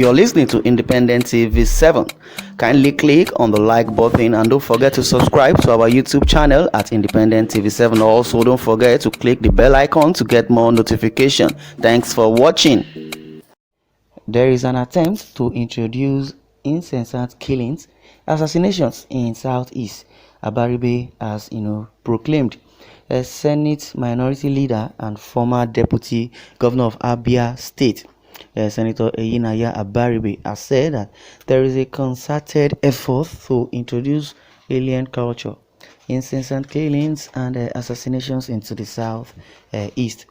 You're listening to Independent TV 7. Kindly click on the like button and don't forget to subscribe to our YouTube channel at Independent TV 7. Also, don't forget to click the bell icon to get more notification. Thanks for watching. There is an attempt to introduce incessant killings, assassinations in Southeast. Abaribe has, proclaimed. A Senate minority leader and former deputy governor of Abia State, Senator Eyinaya Abaribe, has said that there is a concerted effort to introduce alien culture, incessant killings, and assassinations into the South East.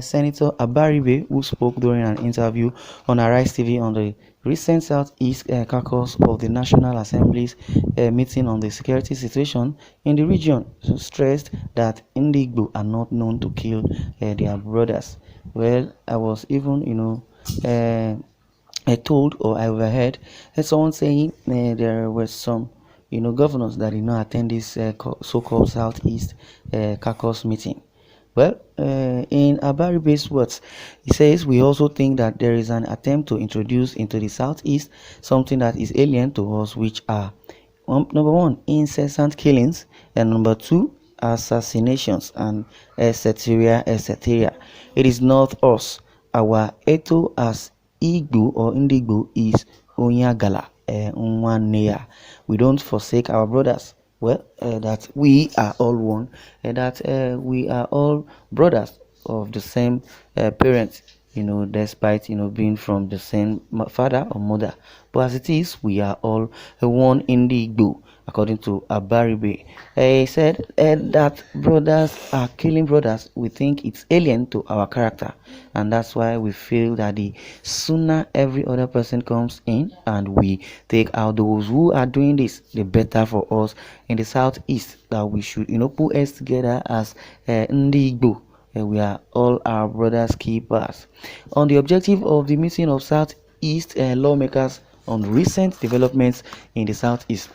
Senator Abaribe, who spoke during an interview on Arise TV on the recent Southeast caucus of the National Assembly's meeting on the security situation in the region, stressed that Indigbo are not known to kill their brothers. Well, I was even, I told or I overheard someone saying there were some governors that did not attend this so-called Southeast caucus meeting. Well, in Abaribe's words, he says, we also think that there is an attempt to introduce into the Southeast something that is alien to us, which are number one, incessant killings, and number two, assassinations, and etc. etc. It is not us. Our Eto as Igbo or Indigbo is Onyagala, Nwanneya. We don't forsake our brothers. Well, that we are all one, and that we are all brothers of the same parents, despite being from the same father or mother. But as it is, we are all one in the Igbo, according to Abaribe. He said that brothers are killing brothers. We think it's alien to our character, and that's why we feel that the sooner every other person comes in and we take out those who are doing this, the better for us in the Southeast. That we should, put us together as Ndi Igbo. We are all our brothers keepers. On the objective of the meeting of Southeast lawmakers on recent developments in the Southeast,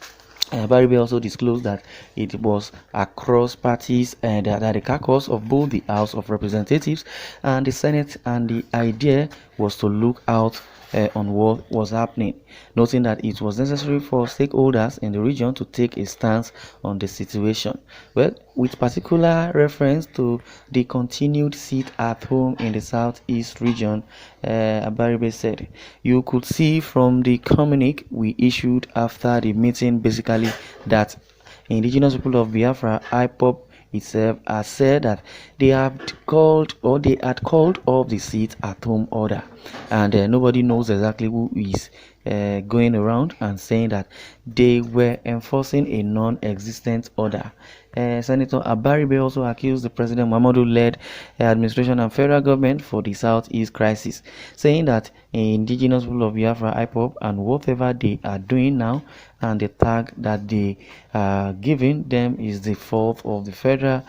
Baribe also disclosed that it was across parties and that the caucus of both the House of Representatives and the Senate, and the idea was to look out on what was happening, noting that it was necessary for stakeholders in the region to take a stance on the situation. Well, with particular reference to the continued sit at home in the Southeast region, Abaribe said, you could see from the communique we issued after the meeting basically that indigenous people of Biafra, IPOP, itself has said that they had called off the seat at home order, and nobody knows exactly who is going around and saying that they were enforcing a non-existent order. Senator Abaribe also accused the President Muhammadu-led administration and federal government for the Southeast crisis, saying that indigenous people of Biafra, IPOP, and whatever they are doing now and the tag that they are giving them is the fault of the federal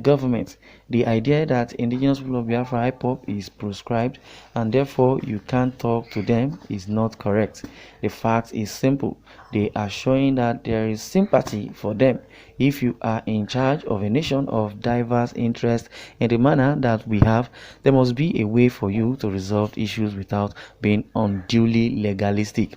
government. The idea that indigenous people of Biafra, IPOP, is proscribed and therefore you can't talk to them is not correct. The fact is simple. They are showing that there is sympathy for them. If you are in charge of a nation of diverse interests in the manner that we have, there must be a way for you to resolve issues without being unduly legalistic.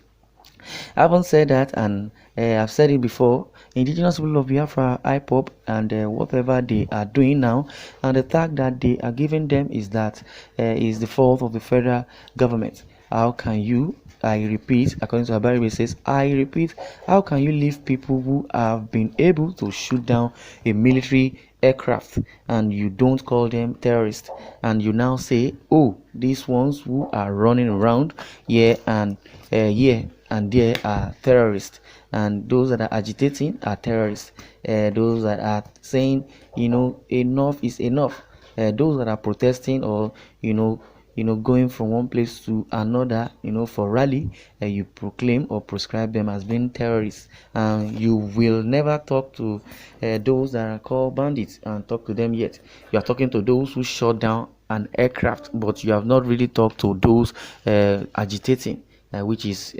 Having said that, and I've said it before, indigenous people of Biafra, IPOP, and whatever they are doing now, and the tag that they are giving them is that is the fault of the federal government. How can you, I repeat, according to Abaribe says, I repeat, how can you leave people who have been able to shoot down a military aircraft and you don't call them terrorists, and you now say, oh, these ones who are running around here and there are terrorists, and those that are agitating are terrorists, those that are saying enough is enough, those that are protesting or going from one place to another for rally, you proclaim or prescribe them as being terrorists, and you will never talk to those that are called bandits and talk to them yet. You are talking to those who shot down an aircraft, but you have not really talked to those agitating, which is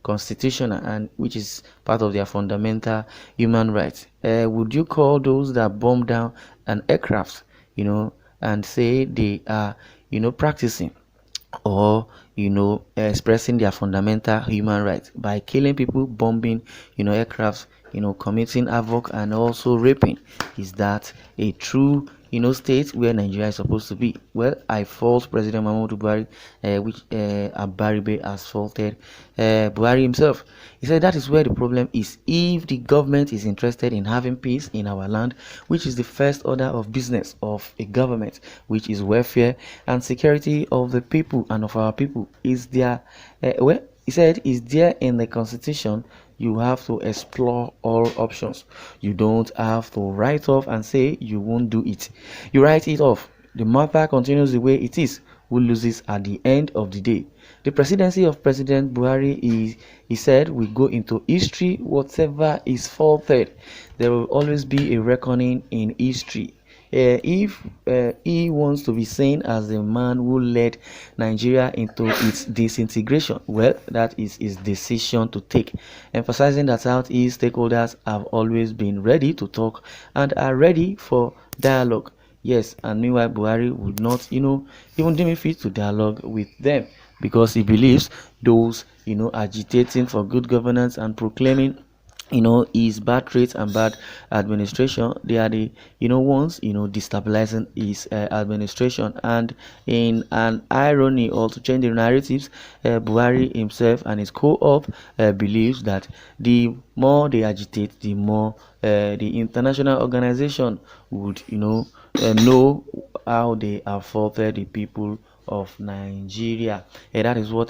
constitutional and which is part of their fundamental human rights. Would you call those that bomb down an aircraft, and say they are, practicing or expressing their fundamental human rights by killing people, bombing, aircrafts, committing havoc and also raping. Is that a true, state where Nigeria is supposed to be? Well, I fault President Muhammadu Buhari, which Abaribe has faulted Buhari himself. He said that is where the problem is. If the government is interested in having peace in our land, which is the first order of business of a government, which is welfare and security of the people and of our people, is there, well, he said, is there in the constitution. You have to explore all options. You don't have to write off and say you won't do it. You write it off. The matter continues the way it is. Who loses at the end of the day? The presidency of President Buhari is, he said, will go into history. Whatever is faulted, there will always be a reckoning in history. If he wants to be seen as the man who led Nigeria into its disintegration, well, that is his decision to take, emphasizing that Southeast stakeholders have always been ready to talk and are ready for dialogue. Yes, and meanwhile, Buhari would not, even deem it fit to dialogue with them because he believes those, agitating for good governance and proclaiming his bad traits and bad administration, they are the ones destabilizing his administration. And in an irony, or to change the narratives, Buhari himself and his co-op believes that the more they agitate, the more the international organization would know how they have faulted the people of Nigeria. That is what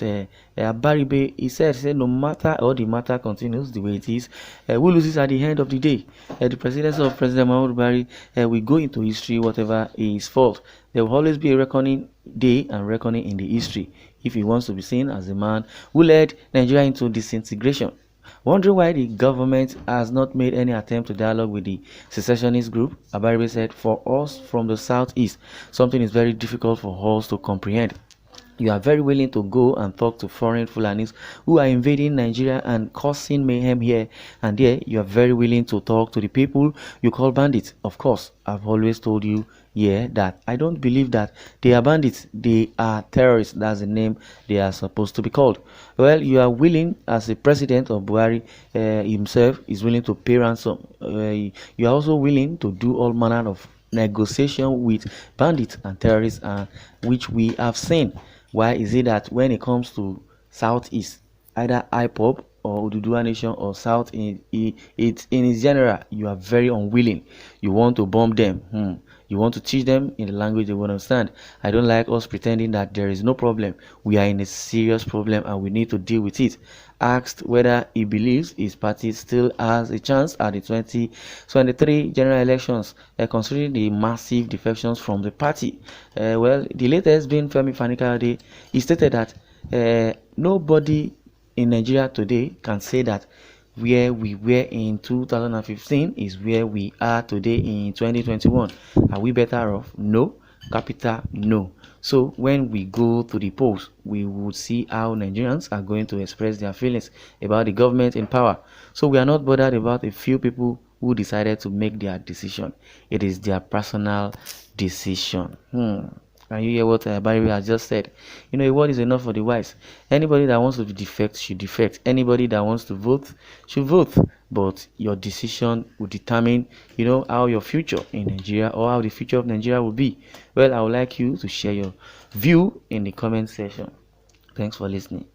Abaribe he said no matter or the matter continues the way it is, who loses at the end of the day? The presidency of President Muhammadu Buhari will go into history whatever is fault. There will always be a reckoning day and reckoning in the history if he wants to be seen as the man who led Nigeria into disintegration. Wondering why the government has not made any attempt to dialogue with the secessionist group, Abaribe said, for us from the southeast, something is very difficult for us to comprehend. You are very willing to go and talk to foreign Fulanis who are invading Nigeria and causing mayhem here and there. You are very willing to talk to the people you call bandits. Of course, I've always told you here that I don't believe that they are bandits. They are terrorists. That's the name they are supposed to be called. Well, you are willing, as the president of Buhari himself is willing to pay ransom. You are also willing to do all manner of negotiation with bandits and terrorists, which we have seen. Why is it that when it comes to Southeast, either IPOB or Ududua Nation or South in its general, you are very unwilling. You want to bomb them. You want to teach them in the language they will understand. I don't like us pretending that there is no problem. We are in a serious problem and we need to deal with it. Asked whether he believes his party still has a chance at the 2023 general elections, considering the massive defections from the party. Well, the latest being Femi Fani-Kayode, he stated that nobody in Nigeria today can say that where we were in 2015 is where we are today in 2021. Are we better off? No. Capital no. So when we go to the polls, we would see how Nigerians are going to express their feelings about the government in power. So we are not bothered about a few people who decided to make their decision. It is their personal decision. Can you hear what Barry has just said? A word is enough for the wise. Anybody that wants to defect should defect. Anybody that wants to vote should vote. But your decision will determine, how your future in Nigeria or how the future of Nigeria will be. Well, I would like you to share your view in the comment section. Thanks for listening.